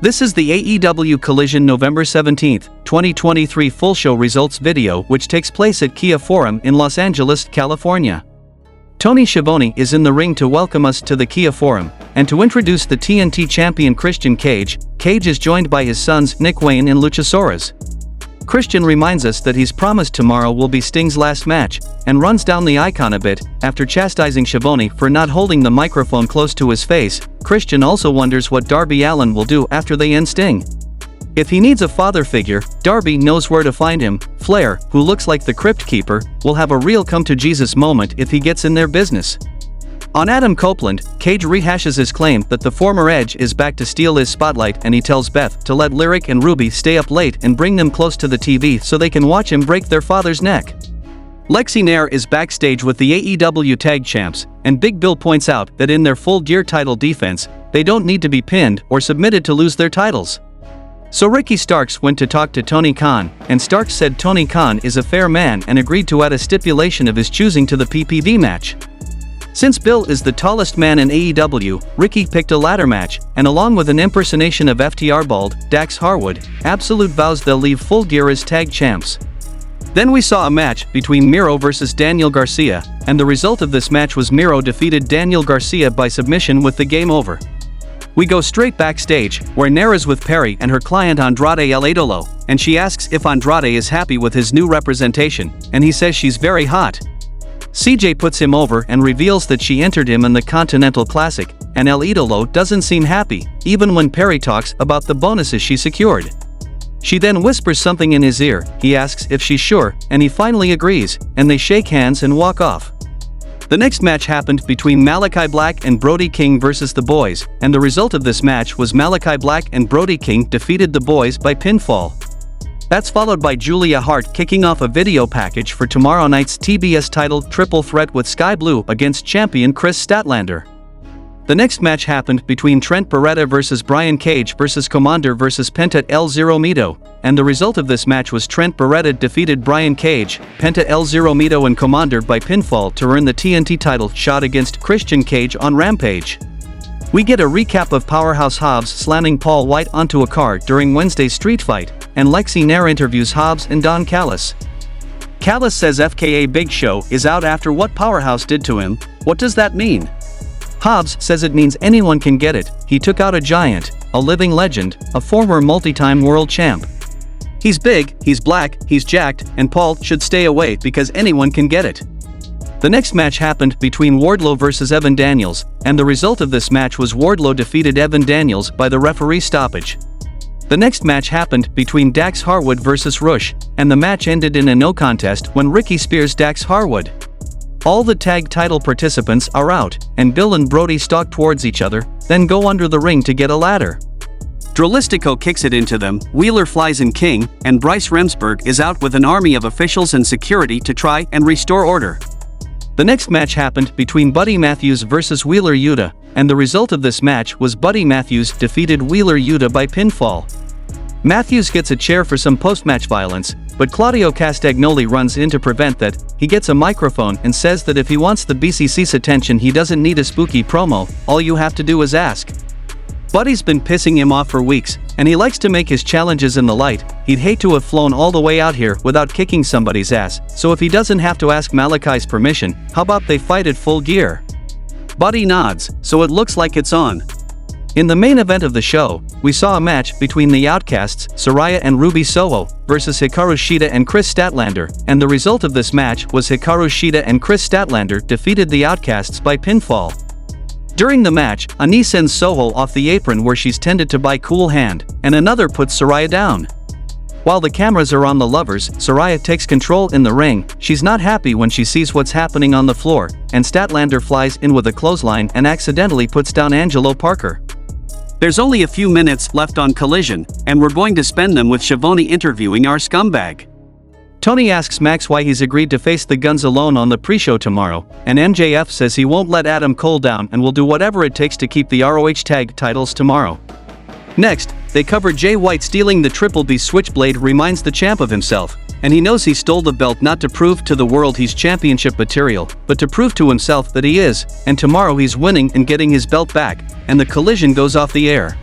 This is the AEW Collision November 17, 2023 full show results video which takes place at Kia Forum in Los Angeles, California. Tony Schiavone is in the ring to welcome us to the Kia Forum, and to introduce the TNT champion Christian Cage. Cage is joined by his sons Nick Wayne and Luchasaurus. Christian reminds us that he's promised tomorrow will be Sting's last match, and runs down the icon a bit, after chastising Schiavone for not holding the microphone close to his face. Christian also wonders what Darby Allin will do after they end Sting. If he needs a father figure, Darby knows where to find him. Flair, who looks like the Crypt Keeper, will have a real come-to-Jesus moment if he gets in their business. On Adam Copeland, Cage rehashes his claim that the former Edge is back to steal his spotlight, and he tells Beth to let Lyric and Ruby stay up late and bring them close to the TV so they can watch him break their father's neck. Lexi Nair is backstage with the AEW Tag Champs, and Big Bill points out that in their Full Gear title defense, they don't need to be pinned or submitted to lose their titles. So Ricky Starks went to talk to Tony Khan, and Starks said Tony Khan is a fair man and agreed to add a stipulation of his choosing to the PPV match. Since Bill is the tallest man in AEW, Ricky picked a ladder match, and along with an impersonation of FTR Bald, Dax Harwood, Absolute vows they'll leave Full Gear as tag champs. Then we saw a match between Miro versus Daniel Garcia, and the result of this match was Miro defeated Daniel Garcia by submission with the game over. We go straight backstage, where Naira's with Perry and her client Andrade El Idolo, and she asks if Andrade is happy with his new representation, and he says she's very hot. CJ puts him over and reveals that she entered him in the Continental Classic, and El Idolo doesn't seem happy, even when Perry talks about the bonuses she secured. She then whispers something in his ear, he asks if she's sure, and he finally agrees, and they shake hands and walk off. The next match happened between Malachi Black and Brody King versus the Boys, and the result of this match was Malachi Black and Brody King defeated the Boys by pinfall. That's followed by Julia Hart kicking off a video package for tomorrow night's TBS titled Triple Threat with Sky Blue against champion Chris Statlander. The next match happened between Trent Beretta versus Brian Cage versus Commander versus Penta El Zero Mito, and the result of this match was Trent Beretta defeated Brian Cage, Penta El Zero Mito and Commander by pinfall to earn the TNT title shot against Christian Cage on Rampage. We get a recap of Powerhouse Hobbs slamming Paul White onto a car during Wednesday's street fight, and Lexi Nair interviews Hobbs and Don Callis. Callis says FKA Big Show is out after what Powerhouse did to him. What does that mean? Hobbs says it means anyone can get it. He took out a giant, a living legend, a former multi-time world champ. He's big, he's black, he's jacked, and Paul should stay away because anyone can get it. The next match happened between Wardlow versus Evan Daniels, and the result of this match was Wardlow defeated Evan Daniels by the referee stoppage. The next match happened between Dax Harwood versus Rush, and the match ended in a no contest when Ricky spears Dax Harwood. All the tag title participants are out, and Bill and Brody stalk towards each other, then go under the ring to get a ladder. Drolistico kicks it into them, Wheeler flies in King, and Bryce Remsburg is out with an army of officials and security to try and restore order. The next match happened between Buddy Matthews versus Wheeler Yuta, and the result of this match was Buddy Matthews defeated Wheeler Yuta by pinfall. Matthews gets a chair for some post-match violence, but Claudio Castagnoli runs in to prevent that. He gets a microphone and says that if he wants the BCC's attention he doesn't need a spooky promo, all you have to do is ask. Buddy's been pissing him off for weeks, and he likes to make his challenges in the light. He'd hate to have flown all the way out here without kicking somebody's ass, so if he doesn't have to ask Malachi's permission, how about they fight at Full Gear? Buddy nods, so it looks like it's on. In the main event of the show, we saw a match between the Outcasts, Saraya and Ruby Soho, versus Hikaru Shida and Chris Statlander, and the result of this match was Hikaru Shida and Chris Statlander defeated the Outcasts by pinfall. During the match, a knee sends Soho off the apron where she's tended to by Cool Hand, and another puts Saraya down. While the cameras are on the lovers, Saraya takes control in the ring. She's not happy when she sees what's happening on the floor, and Statlander flies in with a clothesline and accidentally puts down Angelo Parker. There's only a few minutes left on Collision, and we're going to spend them with Schiavone interviewing our scumbag. Tony asks Max why he's agreed to face the Guns alone on the pre-show tomorrow, and MJF says he won't let Adam Cole down and will do whatever it takes to keep the ROH tag titles tomorrow. Next, they cover Jay White stealing the Triple B Switchblade reminds the champ of himself, and he knows he stole the belt not to prove to the world he's championship material, but to prove to himself that he is, and tomorrow he's winning and getting his belt back, and the Collision goes off the air.